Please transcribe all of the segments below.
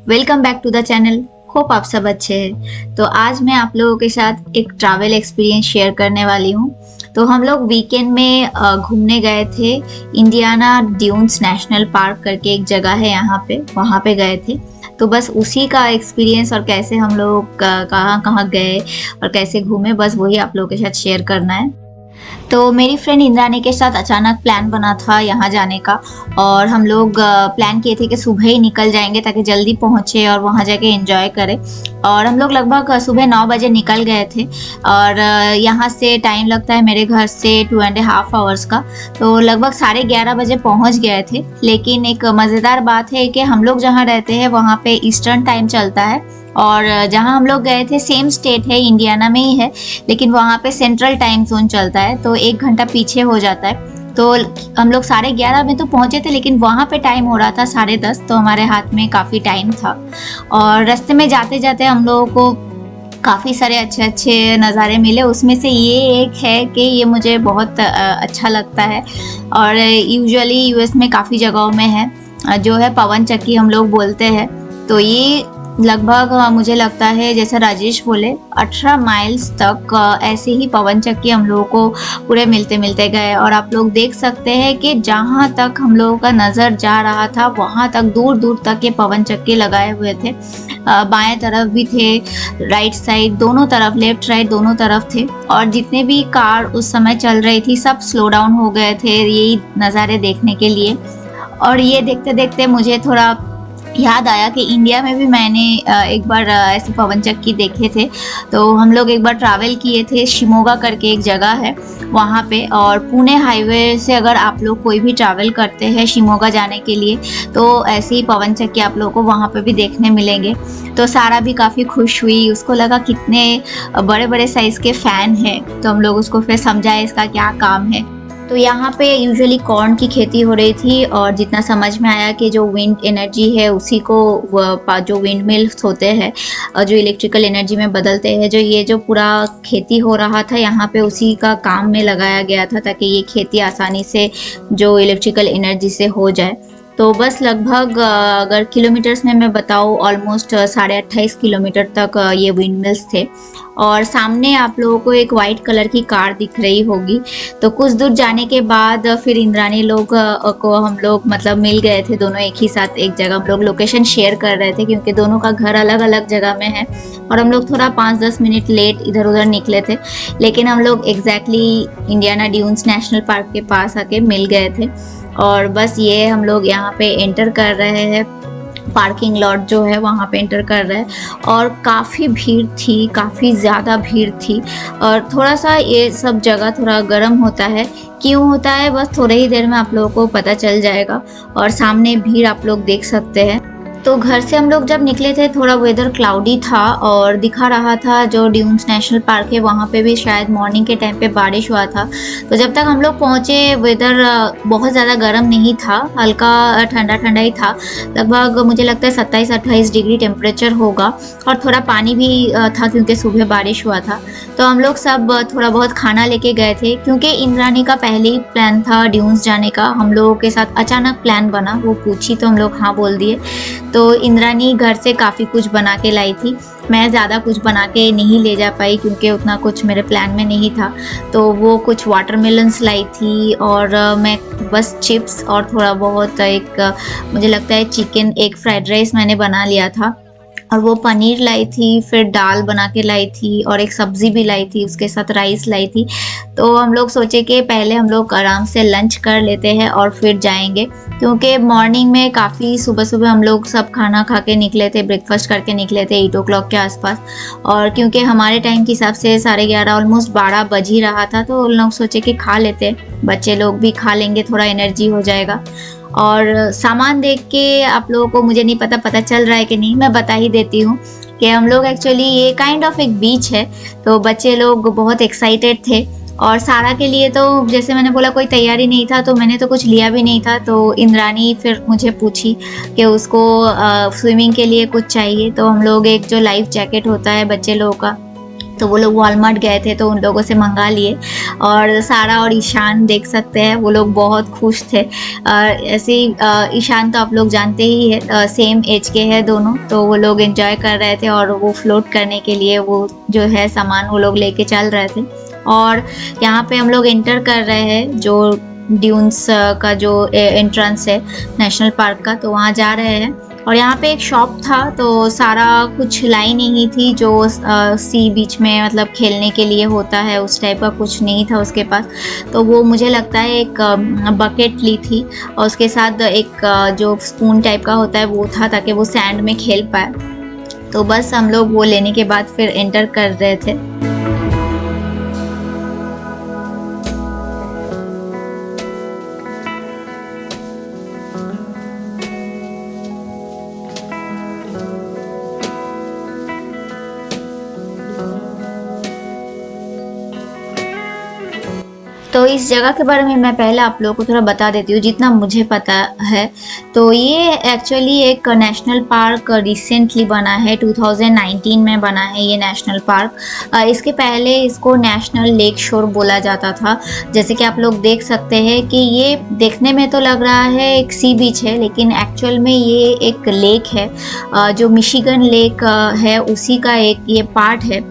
Welcome back to the channel. Hope आप सब अच्छे हैं। तो आज मैं आप लोगों के साथ एक ट्रैवल एक्सपीरियंस शेयर करने वाली हूँ। तो हम लोग वीकेंड में घूमने गए थे। इंडियाना ड्यून्स नेशनल पार्क करके एक जगह है यहाँ पे, वहाँ पे गए थे। तो बस उसी का एक्सपीरियंस और कैसे हम लोग कहाँ कहाँ गए और कैसे घूमे, बस वही आप लोगों के साथ शेयर करना है। तो मेरी फ्रेंड इंद्रानी के साथ अचानक प्लान बना था यहाँ जाने का, और हम लोग प्लान किए थे कि सुबह ही निकल जाएंगे ताकि जल्दी पहुँचे और वहाँ जाके एंजॉय करें। और हम लोग लगभग सुबह 9 बजे निकल गए थे। और यहाँ से टाइम लगता है मेरे घर से 2.5 आवर्स का। तो लगभग 11:30 बजे पहुँच गए थे। लेकिन एक मज़ेदार बात है कि हम लोग जहाँ रहते हैं वहाँ पे ईस्टर्न टाइम चलता है, और जहाँ हम लोग गए थे सेम स्टेट है, इंडियाना में ही है, लेकिन वहाँ पे सेंट्रल टाइम जोन चलता है, तो 1 घंटा पीछे हो जाता है। तो हम लोग 11:30 में तो पहुँचे थे, लेकिन वहाँ पे टाइम हो रहा था 10:30, तो हमारे हाथ में काफ़ी टाइम था। और रास्ते में जाते जाते हम लोगों को काफ़ी सारे अच्छे अच्छे नज़ारे मिले। उसमें से ये एक है कि ये मुझे बहुत अच्छा लगता है, और यूजुअली यूएस में काफ़ी जगहों में है, जो है पवन चक्की हम लोग बोलते हैं। तो ये लगभग मुझे लगता है, जैसा राजेश बोले, 18 माइल्स तक ऐसे ही पवन चक्की हम लोगों को पूरे मिलते मिलते गए। और आप लोग देख सकते हैं कि जहाँ तक हम लोगों का नज़र जा रहा था वहाँ तक दूर दूर तक ये पवन चक्की लगाए हुए थे। बाएं तरफ भी थे, राइट साइड, दोनों तरफ, लेफ्ट राइट दोनों तरफ थे। और जितने भी कार उस समय चल रही थी सब स्लो डाउन हो गए थे यही नज़ारे देखने के लिए। और ये देखते देखते मुझे थोड़ा याद आया कि इंडिया में भी मैंने एक बार ऐसे पवन चक्की देखे थे। तो हम लोग एक बार ट्रैवल किए थे, शिमोगा करके एक जगह है वहाँ पे। और पुणे हाईवे से अगर आप लोग कोई भी ट्रैवल करते हैं शिमोगा जाने के लिए, तो ऐसे ही पवन चक्की आप लोगों को वहाँ पे भी देखने मिलेंगे। तो सारा भी काफ़ी खुश हुई, उसको लगा कितने बड़े बड़े साइज़ के फ़ैन हैं। तो हम लोग उसको फिर समझाए इसका क्या काम है। तो यहाँ पे यूजुअली कॉर्न की खेती हो रही थी, और जितना समझ में आया कि जो विंड एनर्जी है उसी को जो विंड मिल्स होते हैं जो इलेक्ट्रिकल एनर्जी में बदलते हैं, जो ये जो पूरा खेती हो रहा था यहाँ पे उसी का काम में लगाया गया था, ताकि ये खेती आसानी से जो इलेक्ट्रिकल एनर्जी से हो जाए। तो बस लगभग अगर किलोमीटर्स में मैं बताऊँ, ऑलमोस्ट 28.5 किलोमीटर तक ये विंड मिल्स थे। और सामने आप लोगों को एक वाइट कलर की कार दिख रही होगी। तो कुछ दूर जाने के बाद फिर इंद्रानी लोग को हम लोग मतलब मिल गए थे, दोनों एक ही साथ एक जगह। हम लोग लोकेशन शेयर कर रहे थे क्योंकि दोनों का घर अलग अलग जगह में है, और हम लोग थोड़ा 5-10 मिनट लेट इधर उधर निकले थे, लेकिन हम लोग exactly Indiana dunes national park के पास आके मिल गए थे। और बस ये हम लोग यहाँ पे एंटर कर रहे हैं, पार्किंग लॉट जो है वहाँ पे एंटर कर रहे हैं। और काफ़ी भीड़ थी, काफ़ी ज़्यादा भीड़ थी। और थोड़ा सा ये सब जगह थोड़ा गर्म होता है, क्यों होता है बस थोड़ी ही देर में आप लोगों को पता चल जाएगा। और सामने भीड़ आप लोग देख सकते हैं। तो घर से हम लोग जब निकले थे थोड़ा वेदर क्लाउडी था, और दिखा रहा था जो ड्यून्स नेशनल पार्क है वहाँ पे भी शायद मॉर्निंग के टाइम पे बारिश हुआ था। तो जब तक हम लोग पहुँचे वेदर बहुत ज़्यादा गर्म नहीं था, हल्का ठंडा ठंडा ही था। लगभग मुझे लगता है 27-28 डिग्री टेम्परेचर होगा। और थोड़ा पानी भी था क्योंकि सुबह बारिश हुआ था। तो हम लोग सब थोड़ा बहुत खाना लेके गए थे, क्योंकि इंद्रानी का पहले ही प्लान था ड्यून्स जाने का। हम लोगों के साथ अचानक प्लान बना, वो पूछी तो हम लोग हाँ बोल दिए। तो इंद्रानी घर से काफ़ी कुछ बना के लाई थी। मैं ज़्यादा कुछ बना के नहीं ले जा पाई क्योंकि उतना कुछ मेरे प्लान में नहीं था। तो वो कुछ वाटरमेलन्स लाई थी, और मैं बस चिप्स और थोड़ा बहुत मुझे लगता है चिकन एग फ्राइड राइस मैंने बना लिया था। और वो पनीर लाई थी, फिर दाल बना के लाई थी, और एक सब्ज़ी भी लाई थी, उसके साथ राइस लाई थी। तो हम लोग सोचे कि पहले हम लोग आराम से लंच कर लेते हैं और फिर जाएंगे, क्योंकि मॉर्निंग में काफ़ी सुबह सुबह हम लोग सब खाना खा के निकले थे, ब्रेकफास्ट करके निकले थे 8 o'clock के आसपास। और क्योंकि हमारे टाइम के हिसाब से 11:30 ऑलमोस्ट 12 बज ही रहा था, तो उन लोग सोचे कि खा लेते, बच्चे लोग भी खा लेंगे, थोड़ा एनर्जी हो जाएगा। और सामान देख के आप लोगों को मुझे नहीं पता चल रहा है कि नहीं, मैं बता ही देती हूँ कि हम लोग एक्चुअली ये काइंड ऑफ एक बीच है। तो बच्चे लोग बहुत एक्साइटेड थे, और सारा के लिए तो जैसे मैंने बोला कोई तैयारी नहीं था, तो मैंने तो कुछ लिया भी नहीं था। तो इंद्रानी फिर मुझे पूछी कि उसको स्विमिंग के लिए कुछ चाहिए। तो हम लोग एक जो लाइफ जैकेट होता है बच्चे लोगों का, तो वो लोग वॉलमार्ट गए थे तो उन लोगों से मंगा लिए। और सारा और ईशान देख सकते हैं, वो लोग बहुत खुश थे। ऐसे ही ईशान तो आप लोग जानते ही है, सेम एज के हैं दोनों, तो वो लोग एंजॉय कर रहे थे और वो फ्लोट करने के लिए वो जो है सामान वो लोग लेके चल रहे थे। और यहाँ पे हम लोग एंटर कर रहे हैं जो ड्यून्स का जो एंट्रेंस है नेशनल पार्क का, तो वहाँ जा रहे हैं। और यहाँ पे एक शॉप था, तो सारा कुछ लाइन ही थी जो सी बीच में मतलब खेलने के लिए होता है, उस टाइप का कुछ नहीं था उसके पास। तो वो मुझे लगता है एक बकेट ली थी और उसके साथ एक जो स्पून टाइप का होता है वो था, ताकि वो सैंड में खेल पाए। तो बस हम लोग वो लेने के बाद फिर एंटर कर रहे थे। तो इस जगह के बारे में मैं पहले आप लोगों को थोड़ा बता देती हूँ जितना मुझे पता है। तो ये एक्चुअली एक नेशनल पार्क रिसेंटली बना है, 2019 में बना है ये नेशनल पार्क। इसके पहले इसको नेशनल लेक शोर बोला जाता था। जैसे कि आप लोग देख सकते हैं कि ये देखने में तो लग रहा है एक सी बीच है, लेकिन एक्चुअल में ये एक लेक है, जो मिशिगन लेक है उसी का एक ये पार्ट है।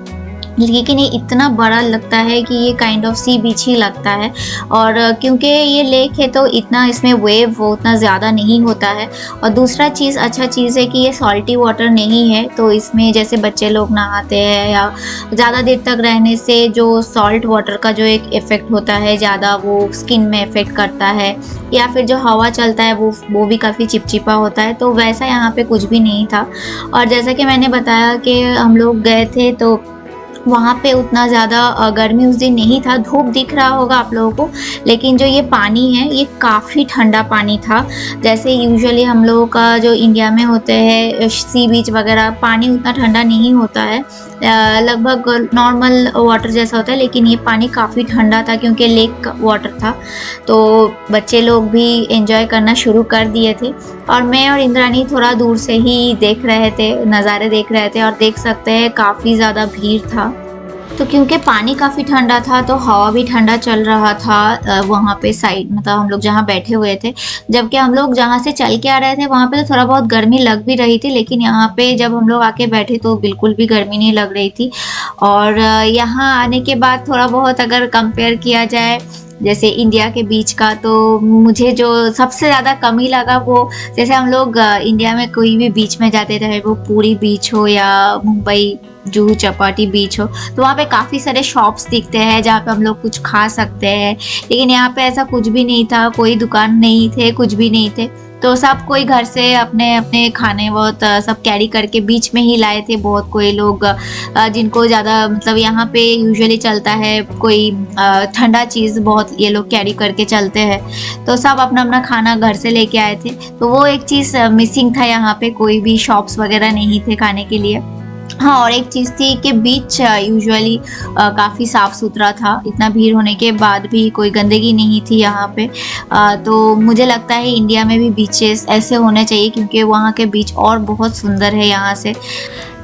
लेकिन ये इतना बड़ा लगता है कि ये काइंड ऑफ सी बीच ही लगता है। और क्योंकि ये लेक है तो इतना इसमें वेव उतना ज़्यादा नहीं होता है। और दूसरा चीज़ अच्छा चीज़ है कि ये सॉल्टी वाटर नहीं है, तो इसमें जैसे बच्चे लोग नहाते हैं या ज़्यादा देर तक रहने से जो सॉल्ट वाटर का जो एक इफ़ेक्ट होता है ज़्यादा वो स्किन में इफ़ेक्ट करता है, या फिर जो हवा चलता है वो भी काफ़ी चिपचिपा होता है, तो वैसा यहाँ पे कुछ भी नहीं था। और जैसा कि मैंने बताया कि हम लोग गए थे तो वहाँ पे उतना ज़्यादा गर्मी उस दिन नहीं था, धूप दिख रहा होगा आप लोगों को, लेकिन जो ये पानी है ये काफ़ी ठंडा पानी था। जैसे यूजुअली हम लोगों का जो इंडिया में होते हैं सी बीच वगैरह, पानी उतना ठंडा नहीं होता है, लगभग नॉर्मल वाटर जैसा होता है, लेकिन ये पानी काफ़ी ठंडा था क्योंकि लेक वाटर था। तो बच्चे लोग भी एंजॉय करना शुरू कर दिए थे और मैं और इंद्रानी थोड़ा दूर से ही देख रहे थे, नज़ारे देख रहे थे। और देख सकते हैं काफ़ी ज़्यादा भीड़ था, तो क्योंकि पानी काफ़ी ठंडा था तो हवा भी ठंडा चल रहा था वहाँ पे साइड, मतलब हम लोग जहाँ बैठे हुए थे। जबकि हम लोग जहाँ से चल के आ रहे थे वहाँ पे तो थोड़ा बहुत गर्मी लग भी रही थी, लेकिन यहाँ पे जब हम लोग आके बैठे तो बिल्कुल भी गर्मी नहीं लग रही थी। और यहाँ आने के बाद थोड़ा बहुत अगर कंपेयर किया जाए जैसे इंडिया के बीच का, तो मुझे जो सबसे ज़्यादा कमी लगा वो, जैसे हम लोग इंडिया में कोई भी बीच में जाते रहे, वो पूरी बीच हो या मुंबई जुहू चौपाटी बीच हो, तो वहाँ पे काफ़ी सारे शॉप्स दिखते हैं जहाँ पे हम लोग कुछ खा सकते हैं। लेकिन यहाँ पे ऐसा कुछ भी नहीं था, कोई दुकान नहीं थे, कुछ भी नहीं थे। तो सब कोई घर से अपने अपने खाने बहुत सब कैरी करके बीच में ही लाए थे। बहुत कोई लोग जिनको ज़्यादा मतलब यहाँ पे यूजुअली चलता है कोई ठंडा चीज़ बहुत ये लोग कैरी करके चलते हैं, तो सब अपना अपना खाना घर से लेके आए थे। तो वो एक चीज़ मिसिंग था, यहाँ पे कोई भी शॉप्स वगैरह नहीं थे खाने के लिए। हाँ, और एक चीज़ थी कि बीच यूजुअली काफ़ी साफ़ सुथरा था, इतना भीड़ होने के बाद भी कोई गंदगी नहीं थी यहाँ पे। तो मुझे लगता है इंडिया में भी बीचेस ऐसे होने चाहिए, क्योंकि वहाँ के बीच और बहुत सुंदर है यहाँ से।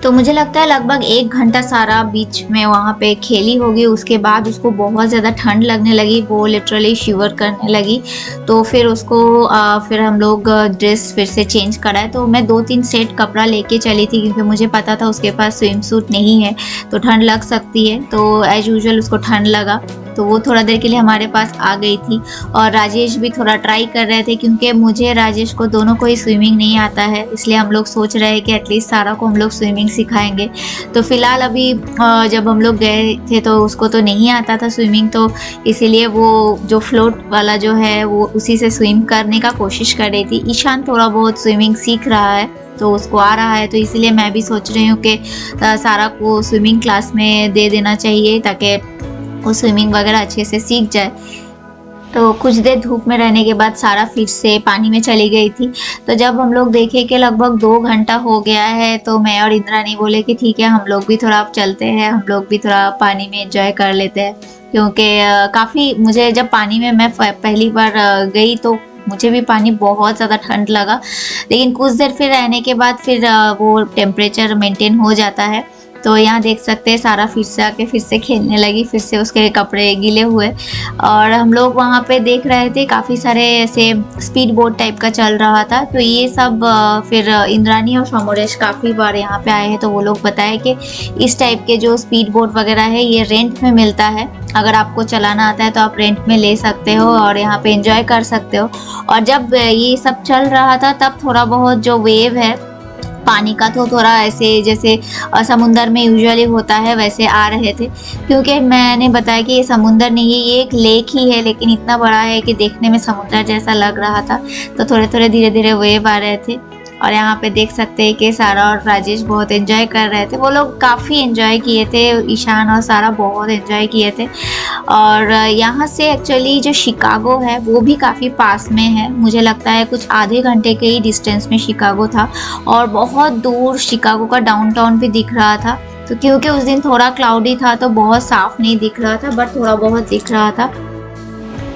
तो मुझे लगता है लगभग 1 घंटा सारा बीच में वहाँ पे खेली होगी, उसके बाद उसको बहुत ज़्यादा ठंड लगने लगी, वो लिटरली शिवर करने लगी। तो फिर उसको फिर हम लोग ड्रेस फिर से चेंज कराए। तो मैं 2-3 सेट कपड़ा लेके चली थी, क्योंकि मुझे पता था उसके पास स्विम सूट नहीं है तो ठंड लग सकती है। तो एज यूजुअल उसको ठंड लगा, तो वो थोड़ा देर के लिए हमारे पास आ गई थी। और राजेश भी थोड़ा ट्राई कर रहे थे, क्योंकि मुझे राजेश को दोनों को ही स्विमिंग नहीं आता है, इसलिए हम लोग सोच रहे हैं कि एटलीस्ट सारा को हम लोग स्विमिंग सिखाएंगे। तो फिलहाल अभी जब हम लोग गए थे तो उसको तो नहीं आता था स्विमिंग, तो इसीलिए वो जो फ्लोट वाला जो है वो उसी से स्विम करने का कोशिश कर रही थी। ईशान थोड़ा बहुत स्विमिंग सीख रहा है, तो उसको आ रहा है, तो इसीलिए मैं भी सोच रही हूँ कि सारा को स्विमिंग क्लास में दे देना चाहिए, ताकि वो स्विमिंग वगैरह अच्छे से सीख जाए। तो कुछ देर धूप में रहने के बाद सारा फिर से पानी में चली गई थी। तो जब हम लोग देखे कि लगभग 2 घंटा हो गया है, तो मैं और इंद्रानी बोले कि ठीक है हम लोग भी थोड़ा अब चलते हैं, हम लोग भी थोड़ा पानी में एंजॉय कर लेते हैं। क्योंकि काफ़ी मुझे जब पानी में मैं पहली बार गई तो मुझे भी पानी बहुत ज़्यादा ठंड लगा, लेकिन कुछ देर फिर रहने के बाद फिर वो टेम्परेचर मेंटेन हो जाता है। तो यहाँ देख सकते हैं सारा फिर से आके फिर से खेलने लगी, फिर से उसके कपड़े गीले हुए। और हम लोग वहाँ पे देख रहे थे काफ़ी सारे ऐसे स्पीड बोट टाइप का चल रहा था। तो ये सब फिर इंद्रानी और समरेश काफ़ी बार यहाँ पे आए हैं, तो वो लोग बताए कि इस टाइप के जो स्पीड बोट वगैरह है ये रेंट में मिलता है। अगर आपको चलाना आता है तो आप रेंट में ले सकते हो और यहाँ पे एंजॉय कर सकते हो। और जब ये सब चल रहा था तब थोड़ा बहुत जो वेव है पानी का, तो थोड़ा ऐसे जैसे समुंदर में यूजुअली होता है वैसे आ रहे थे। क्योंकि मैंने बताया कि ये समुंदर नहीं है, ये एक लेक ही है, लेकिन इतना बड़ा है कि देखने में समुंदर जैसा लग रहा था। तो थोड़े थोड़े धीरे धीरे वेव आ रहे थे। और यहाँ पे देख सकते हैं कि सारा और राजेश बहुत एंजॉय कर रहे थे। वो लोग काफ़ी एंजॉय किए थे, ईशान और सारा बहुत एंजॉय किए थे। और यहाँ से एक्चुअली जो शिकागो है वो भी काफ़ी पास में है, मुझे लगता है कुछ आधे घंटे के ही डिस्टेंस में शिकागो था। और बहुत दूर शिकागो का डाउनटाउन भी दिख रहा था। तो क्योंकि उस दिन थोड़ा क्लाउडी था तो बहुत साफ नहीं दिख रहा था, बट थोड़ा बहुत दिख रहा था।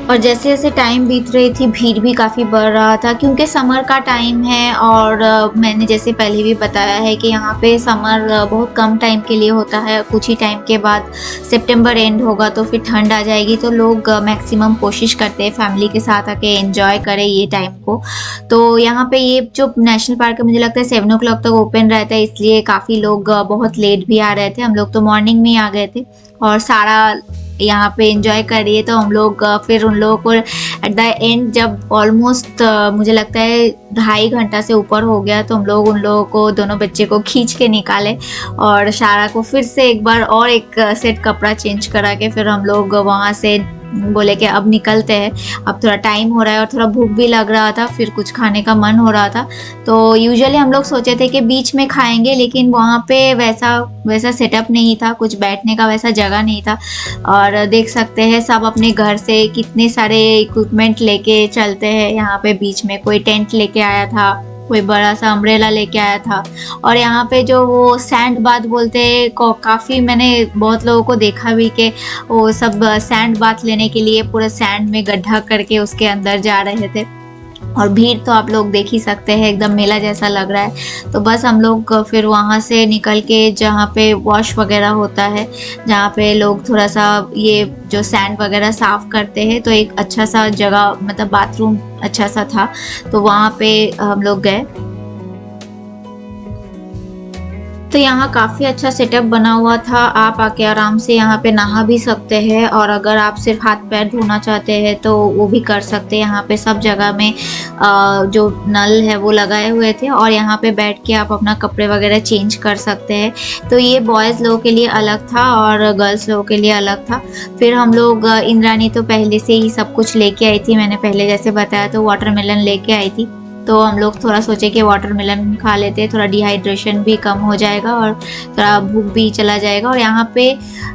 और जैसे जैसे टाइम बीत रही थी भीड़ भी काफ़ी बढ़ रहा था, क्योंकि समर का टाइम है। और मैंने जैसे पहले भी बताया है कि यहाँ पे समर बहुत कम टाइम के लिए होता है, कुछ ही टाइम के बाद सितंबर एंड होगा तो फिर ठंड आ जाएगी। तो लोग मैक्सिमम कोशिश करते हैं फैमिली के साथ आके एंजॉय करें ये टाइम को। तो यहाँ पे ये जो नेशनल पार्क है मुझे लगता है 7 o'clock तक ओपन रहता है, इसलिए काफ़ी लोग बहुत लेट भी आ रहे थे। हम लोग तो मॉर्निंग में ही आ गए थे। और सारा यहाँ पे एंजॉय करिए। तो हम लोग फिर उन लोगों को एट द एंड जब ऑलमोस्ट मुझे लगता है 2.5 घंटा से ऊपर हो गया, तो हम लोग उन लोगों को, दोनों बच्चे को खींच के निकाले और सारा को फिर से एक बार और एक सेट कपड़ा चेंज करा के फिर हम लोग वहाँ से बोले कि अब निकलते हैं, अब थोड़ा टाइम हो रहा है और थोड़ा भूख भी लग रहा था, फिर कुछ खाने का मन हो रहा था। तो यूजुअली हम लोग सोचे थे कि बीच में खाएंगे, लेकिन वहाँ पे वैसा सेटअप नहीं था, कुछ बैठने का वैसा जगह नहीं था। और देख सकते हैं सब अपने घर से कितने सारे इक्विपमेंट लेके चलते हैं। यहाँ पे बीच में कोई टेंट लेके आया था, कोई बड़ा सा अम्ब्रेला लेके आया था। और यहाँ पे जो वो सैंड बाथ बोलते हैं, काफ़ी मैंने बहुत लोगों को देखा भी कि वो सब सैंड बाथ लेने के लिए पूरा सैंड में गड्ढा करके उसके अंदर जा रहे थे। और भीड़ तो आप लोग देख ही सकते हैं, एकदम मेला जैसा लग रहा है। तो बस हम लोग फिर वहाँ से निकल के जहाँ पे वॉश वगैरह होता है, जहाँ पे लोग थोड़ा सा ये जो सैंड वगैरह साफ़ करते हैं, तो एक अच्छा सा जगह मतलब बाथरूम अच्छा सा था, तो वहाँ पे हम लोग गए। तो यहाँ काफ़ी अच्छा सेटअप बना हुआ था, आप आके आराम से यहाँ पे नहा भी सकते हैं। और अगर आप सिर्फ हाथ पैर धोना चाहते हैं तो वो भी कर सकते हैं। यहाँ पे सब जगह में जो नल है वो लगाए हुए थे, और यहाँ पे बैठ के आप अपना कपड़े वगैरह चेंज कर सकते हैं। तो ये बॉयज़ लोगों के लिए अलग था और गर्ल्स लोगों के लिए अलग था। फिर हम लोग इंद्रानी तो पहले से ही सब कुछ लेके आई थी, मैंने पहले जैसे बताया, तो वाटरमेलन लेके आई थी। तो हम लोग थोड़ा सोचे कि वाटरमेलन खा लेते हैं, थोड़ा डिहाइड्रेशन भी कम हो जाएगा और थोड़ा भूख भी चला जाएगा। और यहाँ पे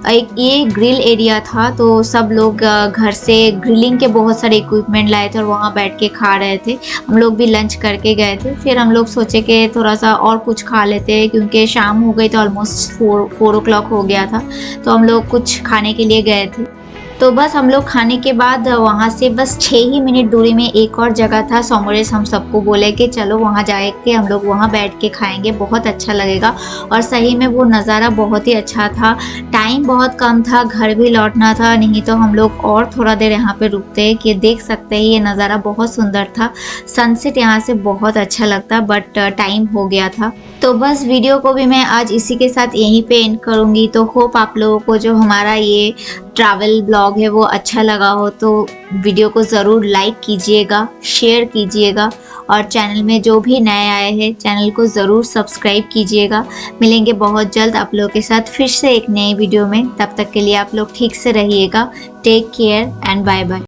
एक ये ग्रिल एरिया था, तो सब लोग घर से ग्रिलिंग के बहुत सारे इक्विपमेंट लाए थे और वहाँ बैठ के खा रहे थे। हम लोग भी लंच करके गए थे। फिर हम लोग सोचे कि थोड़ा सा और कुछ खा लेते हैं, क्योंकि शाम हो गई तो ऑलमोस्ट 4 o'clock हो गया था। तो हम लोग कुछ खाने के लिए गए थे। तो बस हम लोग खाने के बाद वहाँ से बस 6 ही मिनट दूरी में एक और जगह था समरेश, हम सबको बोले कि चलो वहाँ जाके हम लोग वहाँ बैठ के खाएंगे, बहुत अच्छा लगेगा। और सही में वो नज़ारा बहुत ही अच्छा था। टाइम बहुत कम था, घर भी लौटना था, नहीं तो हम लोग और थोड़ा देर यहाँ पे रुकते। कि देख सकते हैं ये नज़ारा बहुत सुंदर था, सनसेट यहाँ से बहुत अच्छा लगता, बट टाइम हो गया था। तो बस वीडियो को भी मैं आज इसी के साथ यहीं पे एंड करूँगी। तो होप आप लोगों को जो हमारा ये ट्रैवल ब्लॉग है वो अच्छा लगा हो, तो वीडियो को ज़रूर लाइक कीजिएगा, शेयर कीजिएगा, और चैनल में जो भी नए आए हैं चैनल को ज़रूर सब्सक्राइब कीजिएगा। मिलेंगे बहुत जल्द आप लोगों के साथ फिर से एक नई वीडियो में। तब तक के लिए आप लोग ठीक से रहिएगा। Take care and bye bye.